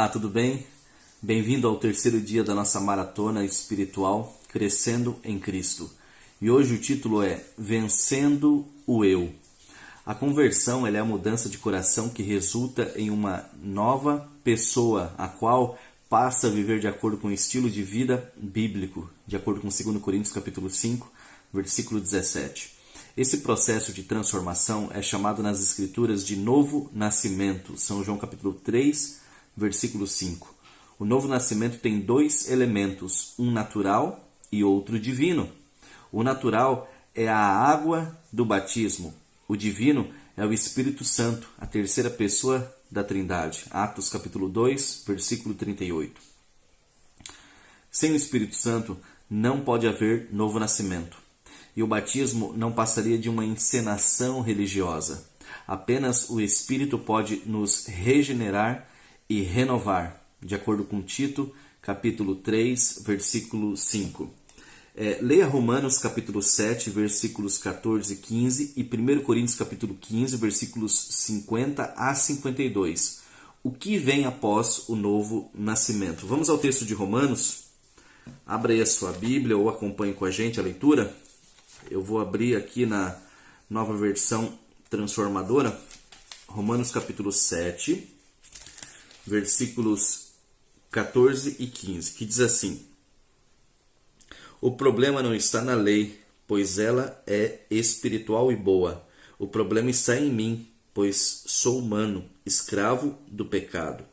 Olá, tudo bem? Bem-vindo ao terceiro dia da nossa maratona espiritual Crescendo em Cristo. E hoje o título é Vencendo o Eu. A conversão é a mudança de coração que resulta em uma nova pessoa, a qual passa a viver de acordo com o estilo de vida bíblico, de acordo com 2 Coríntios capítulo 5, versículo 17. Esse processo de transformação é chamado nas Escrituras de novo nascimento. São João capítulo 3, versículo 5. O novo nascimento tem dois elementos, um natural e outro divino. O natural é a água do batismo. O divino é o Espírito Santo, a terceira pessoa da Trindade. Atos capítulo 2, versículo 38. Sem o Espírito Santo não pode haver novo nascimento. E o batismo não passaria de uma encenação religiosa. Apenas o Espírito pode nos regenerar e renovar, de acordo com Tito, capítulo 3, versículo 5. Leia Romanos, capítulo 7, versículos 14 e 15 e 1 Coríntios, capítulo 15, versículos 50 a 52. O que vem após o novo nascimento? Vamos ao texto de Romanos. Abra aí a sua Bíblia ou acompanhe com a gente a leitura. Eu vou abrir aqui na nova versão transformadora, Romanos capítulo 7, versículos 14 e 15, que diz assim: O problema não está na lei, pois ela é espiritual e boa. O problema está em mim, pois sou humano, escravo do pecado.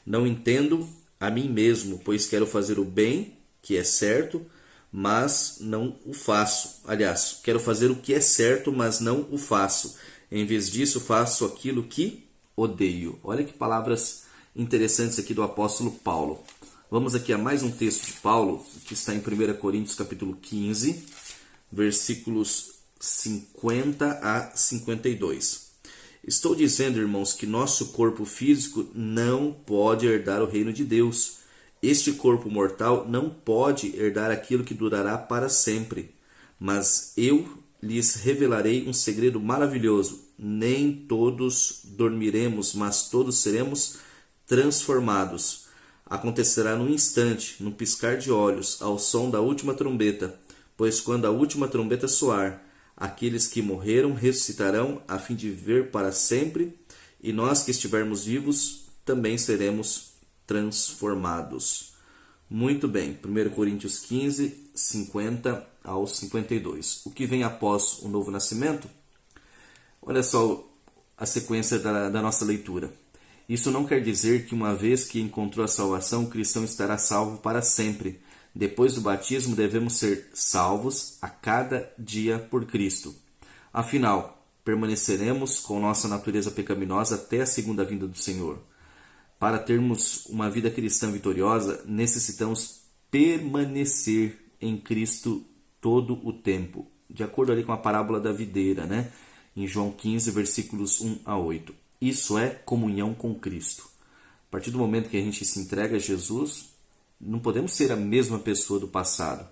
Não entendo a mim mesmo, pois quero fazer o bem, que é certo, mas não o faço. Aliás, quero fazer o que é certo, mas não o faço. Em vez disso, faço aquilo que odeio. Olha que palavras interessantes aqui do apóstolo Paulo. Vamos aqui a mais um texto de Paulo, que está em 1 Coríntios capítulo 15, versículos 50 a 52. Estou dizendo, irmãos, que nosso corpo físico não pode herdar o reino de Deus. Este corpo mortal não pode herdar aquilo que durará para sempre. Mas eu lhes revelarei um segredo maravilhoso. Nem todos dormiremos, mas todos seremos transformados. Acontecerá num instante, num piscar de olhos, ao som da última trombeta. Pois quando a última trombeta soar, aqueles que morreram ressuscitarão a fim de viver para sempre, e nós que estivermos vivos também seremos transformados. Muito bem, 1 Coríntios 15, 50 ao 52. O que vem após o novo nascimento? Olha só a sequência da nossa leitura. Isso não quer dizer que uma vez que encontrou a salvação, o cristão estará salvo para sempre. Depois do batismo, devemos ser salvos a cada dia por Cristo. Afinal, permaneceremos com nossa natureza pecaminosa até a segunda vinda do Senhor. Para termos uma vida cristã vitoriosa, necessitamos permanecer em Cristo todo o tempo. De acordo ali com a parábola da videira, né? Em João 15, versículos 1 a 8. Isso é comunhão com Cristo. A partir do momento que a gente se entrega a Jesus, não podemos ser a mesma pessoa do passado,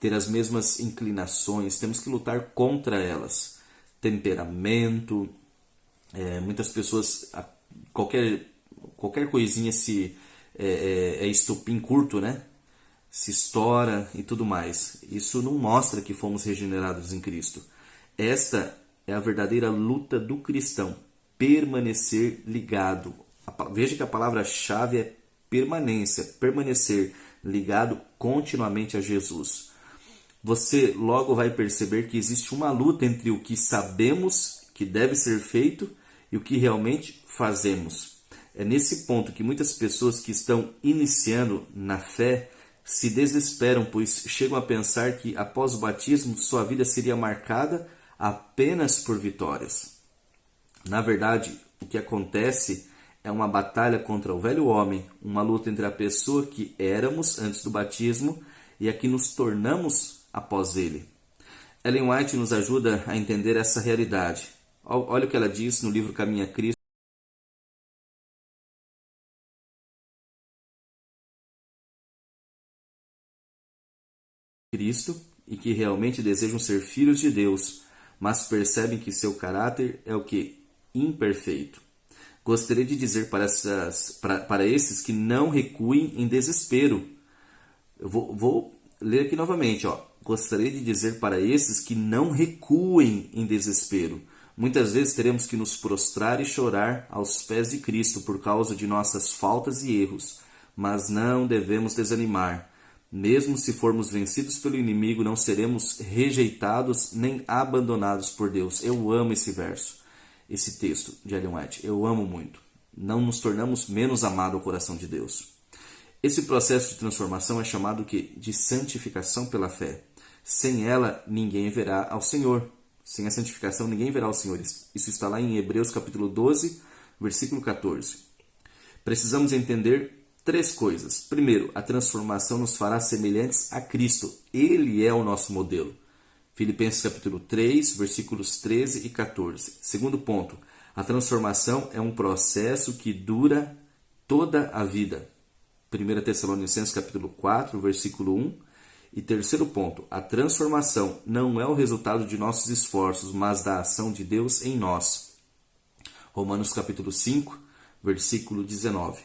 ter as mesmas inclinações, temos que lutar contra elas. Temperamento, muitas pessoas, qualquer coisinha é estopim curto, né? Se estoura e tudo mais. Isso não mostra que fomos regenerados em Cristo. Esta é a verdadeira luta do cristão, permanecer ligado. Veja que a palavra-chave é permanência, permanecer ligado continuamente a Jesus. Você logo vai perceber que existe uma luta entre o que sabemos que deve ser feito e o que realmente fazemos. É nesse ponto que muitas pessoas que estão iniciando na fé se desesperam, pois chegam a pensar que após o batismo sua vida seria marcada apenas por vitórias. Na verdade, o que acontece é uma batalha contra o velho homem, uma luta entre a pessoa que éramos antes do batismo e a que nos tornamos após ele. Ellen White nos ajuda a entender essa realidade. Olha o que ela diz no livro Caminho a Cristo e que realmente desejam ser filhos de Deus, mas percebem que seu caráter é o que? Imperfeito. Gostaria de dizer para esses que não recuem em desespero. Eu vou ler aqui novamente. Gostaria de dizer para esses que não recuem em desespero. Muitas vezes teremos que nos prostrar e chorar aos pés de Cristo por causa de nossas faltas e erros, mas não devemos desanimar. Mesmo se formos vencidos pelo inimigo, não seremos rejeitados nem abandonados por Deus. Eu amo esse verso, esse texto de Ellen White. Eu amo muito. Não nos tornamos menos amados ao coração de Deus. Esse processo de transformação é chamado de santificação pela fé. Sem ela, ninguém verá ao Senhor. Sem a santificação, ninguém verá ao Senhor. Isso está lá em Hebreus capítulo 12, versículo 14. Precisamos entender 3 coisas. Primeiro, a transformação nos fará semelhantes a Cristo. Ele é o nosso modelo. Filipenses capítulo 3, versículos 13 e 14. Segundo ponto, a transformação é um processo que dura toda a vida. 1 Tessalonicenses capítulo 4, versículo 1. E terceiro ponto, a transformação não é o resultado de nossos esforços, mas da ação de Deus em nós. Romanos capítulo 5, versículo 19.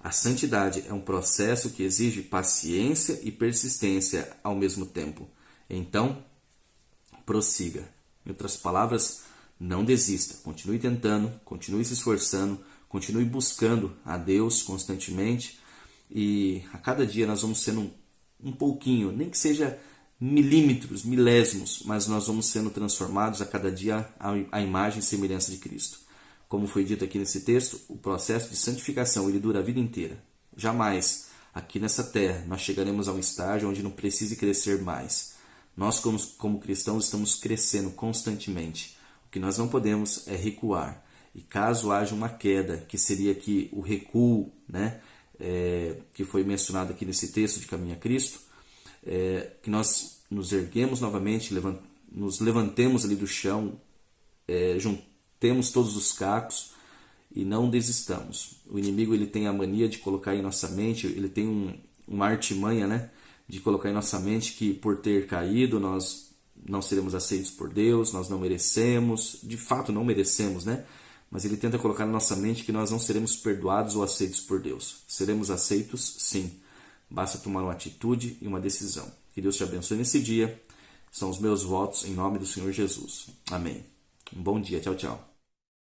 A santidade é um processo que exige paciência e persistência ao mesmo tempo. Então, prossiga. Em outras palavras, não desista. Continue tentando, continue se esforçando, continue buscando a Deus constantemente. E a cada dia nós vamos sendo um pouquinho, nem que seja milímetros, milésimos, mas nós vamos sendo transformados a cada dia à imagem e semelhança de Cristo. Como foi dito aqui nesse texto, o processo de santificação ele dura a vida inteira. Jamais, aqui nessa terra, nós chegaremos a um estágio onde não precise crescer mais. Nós, como cristãos, estamos crescendo constantemente. O que nós não podemos é recuar. E caso haja uma queda, que seria aqui o recuo, que foi mencionado aqui nesse texto de Caminho a Cristo, que nós nos erguemos novamente, nos levantemos ali do chão, juntemos todos os cacos e não desistamos. O inimigo ele tem a mania de colocar em nossa mente, ele tem uma artimanha, de colocar em nossa mente que por ter caído nós não seremos aceitos por Deus, nós não merecemos, de fato não merecemos, Mas ele tenta colocar na nossa mente que nós não seremos perdoados ou aceitos por Deus. Seremos aceitos, sim. Basta tomar uma atitude e uma decisão. Que Deus te abençoe nesse dia. São os meus votos em nome do Senhor Jesus. Amém. Um bom dia. Tchau, tchau.